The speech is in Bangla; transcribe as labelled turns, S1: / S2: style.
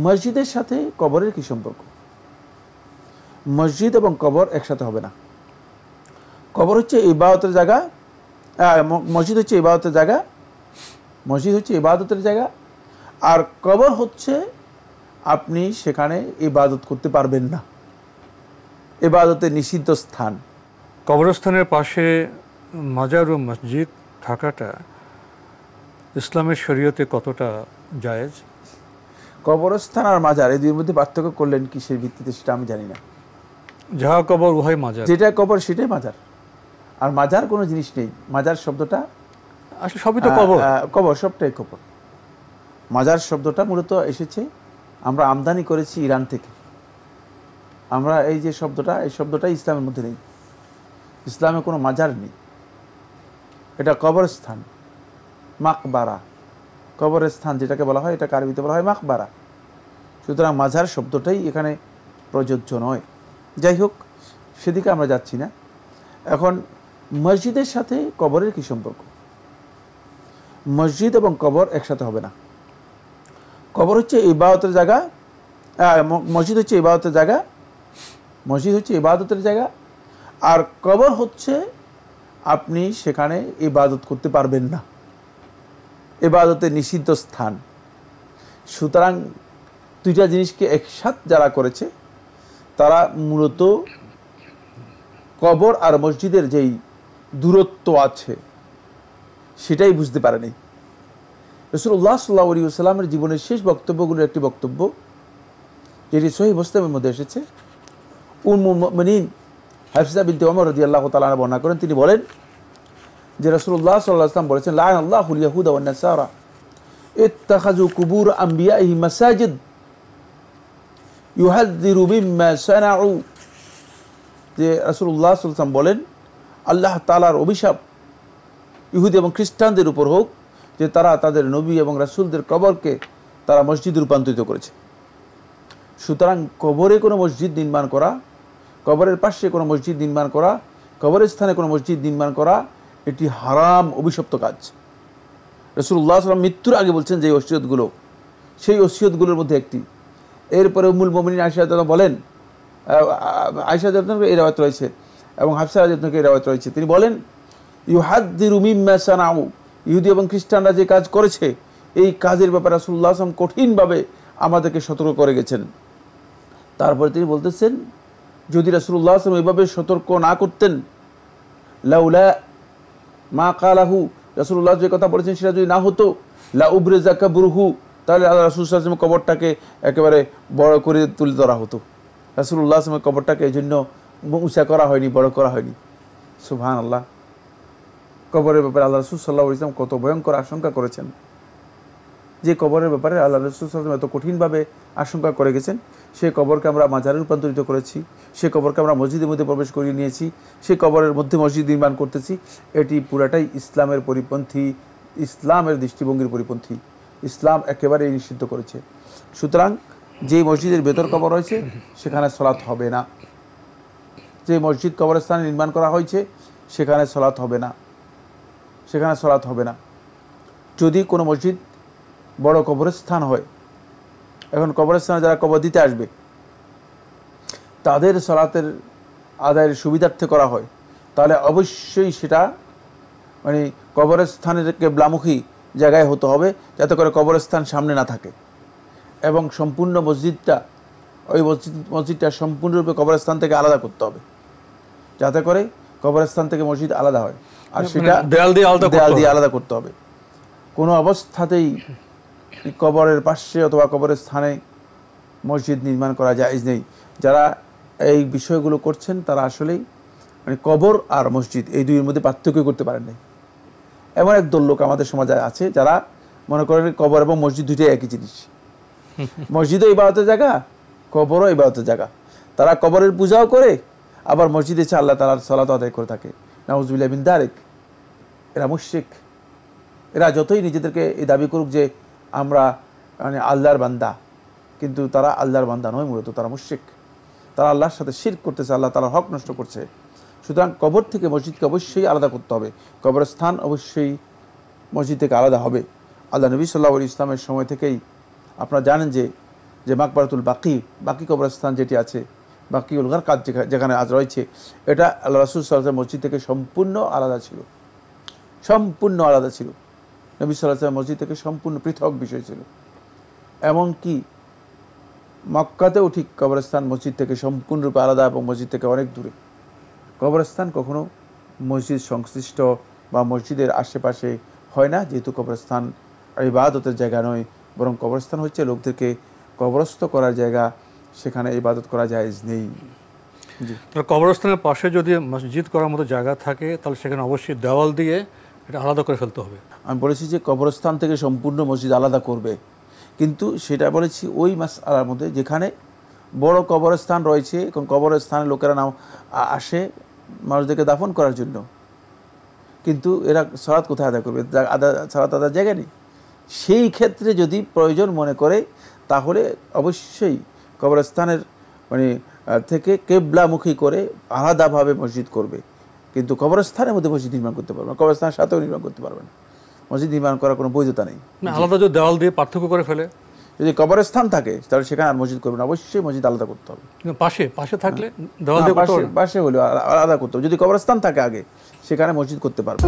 S1: মসজিদের সাথে কবরের কি সম্পর্ক? মসজিদ এবং কবর একসাথে হবে না। কবর হচ্ছে ইবাদতের জায়গা, মসজিদ হচ্ছে ইবাদতের জায়গা, মসজিদ হচ্ছে ইবাদতের জায়গা, আর কবর হচ্ছে আপনি সেখানে ইবাদত করতে পারবেন না, ইবাদতের নিষিদ্ধ স্থান।
S2: কবরস্থানের পাশে মাজার ও মসজিদ থাকাটা ইসলামের শরীয়তে কতটা জায়েজ?
S1: কবরস্থান আর মাজার এই দুইয়ের মধ্যে পার্থক্য করলেন কিসের ভিত্তিতে সেটা আমি জানি না।
S2: যাহা কবর উহাই মাজার,
S1: যেটা কবর সেটাই মাজার, আর মাজার কোনো জিনিস নেই। মাজার শব্দটা
S2: আসলে সবই তো কবর,
S1: কবর সবটাই কবর। মাজার শব্দটা মূলত এসেছে, আমরা আমদানি করেছি ইরান থেকে। আমরা এই যে শব্দটা, এই শব্দটা ইসলামের মধ্যে নেই, ইসলামে কোনো মাজার নেই। এটা কবরস্থান, মাকবারা, কবরস্থান যেটাকে বলা হয়, এটাকে আরবিতে বলা হয় মাকবারা। সুতরাং মাজার শব্দটাই এখানে প্রযোজ্য নয়। যাই হোক, সেদিকে আমরা যাচ্ছি না। এখন মসজিদের সাথে কবরের কি সম্পর্ক? মসজিদ এবং কবর একসাথে হবে না। কবর হচ্ছে ইবাদতের জায়গা, মসজিদ হচ্ছে ইবাদতের জায়গা, মসজিদ হচ্ছে ইবাদতের জায়গা, আর কবর হচ্ছে আপনি সেখানে ইবাদত করতে পারবেন না, ইবাদতের নিষিদ্ধ স্থান। সুতরাং দুইটা জিনিসকে একসাথে যারা করেছে তারা মূলত কবর আর মসজিদের যেই দূরত্ব আছে সেটাই বুঝতে পারেনি। রাসূলুল্লাহ সাল্লাল্লাহু আলাইহি ওয়াসাল্লামের জীবনের শেষ বক্তব্যগুলোর একটি বক্তব্য, যেটি সহিহ মুসলিমের মধ্যে এসেছে। উম্মুল মুমিনিন হাফসা বিনতে ওমর রাদিয়াল্লাহু তাআলা আনহা বর্ণনা করেন, তিনি বলেন যে রাসূলুল্লাহ সাল্লাল্লাহু আলাইহি ওয়াসাল্লাম বলেছেন, লা'নাল্লাহুল ইয়াহুদা ওয়ান নাসারা ইত্তাখাযু কুবুর আম্বিয়াইহি মাসাজিদ ইউহাযযিরু মিম্মা সানাউ। যে রাসূলুল্লাহ সাল্লাল্লাহু আলাইহি ওয়াসাল্লাম বলেন, আল্লাহ তাআলার অভিশাপ ইহুদি এবং খ্রিস্টানদের উপর হোক যে তারা তাদের নবী এবং রাসূলদের কবরকে তারা মসজিদে রূপান্তরিত করেছে। সুতরাং কবরে কোনো মসজিদ নির্মাণ করা, কবরের পাশে কোনো মসজিদ নির্মাণ করা, কবরের স্থানে কোনো মসজিদ নির্মাণ করা, এটি হারাম, অভিশপ্ত কাজ। রাসূলুল্লাহ সাল্লাল্লাহু আলাইহি ওয়াসাল্লাম মৃত্যুর আগে বলছেন যে ওসিয়তগুলো, সেই ওসিয়তগুলোর মধ্যে একটি। এরপরে উম্মুল মুমিনিন আয়েশা রাদিয়াল্লাহু বলেন, আয়েশা রাদিয়াল্লাহু এই রাওয়ায়াত রয়েছে এবং হাফসা রাদিয়াল্লাহু এই রাওয়ায়াত রয়েছে, তিনি বলেন, ইউহাদ্দিরু মিম্মা সানাউ, ইহুদি এবং খ্রিস্টানরা যে কাজ করেছে এই কাজের ব্যাপারে রাসূলুল্লাহ সাল্লাল্লাহু আলাইহি ওয়াসাল্লাম কঠিনভাবে আমাদেরকে সতর্ক করে গেছেন। তারপরে তিনি বলতেছেন, যদি রাসূলুল্লাহ সাল্লাল্লাহু আলাইহি ওয়াসাল্লাম এভাবে সতর্ক না করতেন, লাউলা মা কালাহু, রাসূলুল্লাহ যে কথা বলেছেন সেটা যদি না হতো, লা উবরিজা কাবরুহু, তাহলে রাসূল সাল্লাল্লাহু আলাইহি ওয়াসাল্লাম কবরটাকে একেবারে বড় করে তুলে ধরা হতো। রাসূলুল্লাহ সাল্লাল্লাহু আলাইহি ওয়াসাল্লাম কবরটাকে এই জন্য উঁচা করা হয়নি, বড় করা হয়নি। সুবহানাল্লাহ। কবরের ব্যাপারে আল্লাহ রাসূল সাল্লাল্লাহু আলাইহি ওয়াসাল্লাম কত ভয়ঙ্কর আশঙ্কা করেছেন, যে কবরের ব্যাপারে আল্লাহ রাসূল সাল্লাল্লাহু আলাইহি ওয়াসাল্লাম এত কঠিনভাবে আশঙ্কা করে গেছেন, সেই কবরকে আমরা মাজারে রূপান্তরিত করেছি, সেই কবরকে আমরা মসজিদের মধ্যে প্রবেশ করিয়ে নিয়েছি, সেই কবরের মধ্যে মসজিদ নির্মাণ করতেছি। এটি পুরাটাই ইসলামের পরিপন্থী, ইসলামের দৃষ্টিভঙ্গির পরিপন্থী। ইসলাম একেবারেই নিষিদ্ধ করেছে। সুতরাং যে মসজিদের ভেতর কবর রয়েছে সেখানে সলাত হবে না, যে মসজিদ কবরস্থানে নির্মাণ করা হয়েছে সেখানে সলাত হবে না, সেখানে সলাত হবে না। যদি কোনো মসজিদ বড় কবরস্থান হয়, এখন কবরস্থানে যারা কবর দিতে আসবে তাদের সলাতের আদায়ের সুবিধার্থে করা হয়, তাহলে অবশ্যই সেটা মানে কবরস্থানের কেবলামুখী জায়গায় হতে হবে, যাতে করে কবরস্থান সামনে না থাকে, এবং সম্পূর্ণ মসজিদটা, ওই মসজিদটা সম্পূর্ণরূপে কবরস্থান থেকে আলাদা করতে হবে, যাতে করে কবরস্থান থেকে মসজিদ আলাদা হয়। আর সেটা দেয়াল দিয়ে আলাদা করতে হবে। কোনো অবস্থাতেই কবরের পাশে অথবা কবরের স্থানে মসজিদ নির্মাণ করা জায়েজ নেই। যারা এই বিষয়গুলো করছেন তারা আসলেই মানে কবর আর মসজিদ এই দুইয়ের মধ্যে পার্থক্য করতে পারেন নাই। এমন একদল লোক আমাদের সমাজে আছে যারা মনে করেন কবর এবং মসজিদ দুইটাই একই জিনিস। মসজিদও ইবাদতের জায়গা, কবরও ইবাদতের জায়গা। তারা কবরের পূজাও করে, আবার মসজিদে এসে আল্লাহ তাআলার সালাত আদায় করে থাকে। নাউযুবিল্লাহি মিন যালিক। এরা মুশরিক। এরা যতই নিজেদেরকে এই দাবি করুক যে আমরা মানে আল্লাহর বান্দা, কিন্তু তারা আল্লাহর বান্দা নয়, মূলত তারা মুশরিক। তারা আল্লাহর সাথে শিরক করতেছে, আল্লাহ তাআলার হক নষ্ট করছে। সুতরাং কবর থেকে মসজিদকে অবশ্যই আলাদা করতে হবে, কবরস্থান অবশ্যই মসজিদ থেকে আলাদা হবে। আল্লাহ নবী সাল্লাল্লাহু আলাইহি ওয়াসাল্লামের সময় থেকেই আপনারা জানেন যে যে মাকবারাতুল বাকি, বাকি কবরস্থান যেটি আছে, বাকিউল গারকাত যেখানে আজ রয়েছে, এটা আল্লাহ রাসূল সাল্লাল্লাহু আলাইহি ওয়াসাল্লাম মসজিদ থেকে সম্পূর্ণ আলাদা ছিল, সম্পূর্ণ আলাদা ছিল। নবী সাল্লাল্লাহু আলাইহি ওয়াসাল্লাম মসজিদ থেকে সম্পূর্ণ পৃথক বিষয় ছিল। এমনকি মক্কাতেও ঠিক কবরস্থান মসজিদ থেকে সম্পূর্ণরূপে আলাদা এবং মসজিদ থেকে অনেক দূরে। কবরস্থান কখনো মসজিদ সংশ্লিষ্ট বা মসজিদের আশেপাশে হয় না, যেহেতু কবরস্থান ইবাদতের জায়গা নয়, বরং কবরস্থান হচ্ছে লোকদেরকে কবরস্থ করার জায়গা, সেখানে ইবাদত করা জায়েজ নেই। জি,
S2: কবরস্থানের পাশে যদি মসজিদ করার মতো জায়গা থাকে তাহলে সেখানে অবশ্যই দেওয়াল দিয়ে এটা আলাদা করে ফেলতে হবে।
S1: আমি বলেছি যে কবরস্থান থেকে সম্পূর্ণ মসজিদ আলাদা করবে, কিন্তু সেটা বলেছি ওই মাসআলার মধ্যে যেখানে বড় কবরস্থান রয়েছে, এবং কবরস্থানে লোকেরা নাম আসে মানুষদেরকে দাফন করার জন্য, কিন্তু এরা সালাত কোথায় আদায় করবে? সালাত আদার জায়গা নেই। সেই ক্ষেত্রে যদি প্রয়োজন মনে করে তাহলে অবশ্যই কবরস্থানের মানে থেকে কেবলামুখী করে আলাদাভাবে মসজিদ করবে, কিন্তু কবরস্থানের মধ্যে মসজিদ নির্মাণ করতে পারবে না, কবরস্থানের সাথেও নির্মাণ করতে পারবে না। মসজিদ নির্মাণ করার কোনো বৈধতা নেই।
S2: আলাদা যদি দেওয়াল দিয়ে পার্থক্য করে ফেলে,
S1: যদি কবরস্থান থাকে তাহলে সেখানে আর মসজিদ করবে না, অবশ্যই মসজিদ আলাদা করতে হবে।
S2: পাশে পাশে থাকলে দেওয়াল দিয়ে
S1: পাশে হলেও আলাদা করতে হবে। যদি কবরস্থান থাকে আগে, সেখানে মসজিদ করতে পারবে।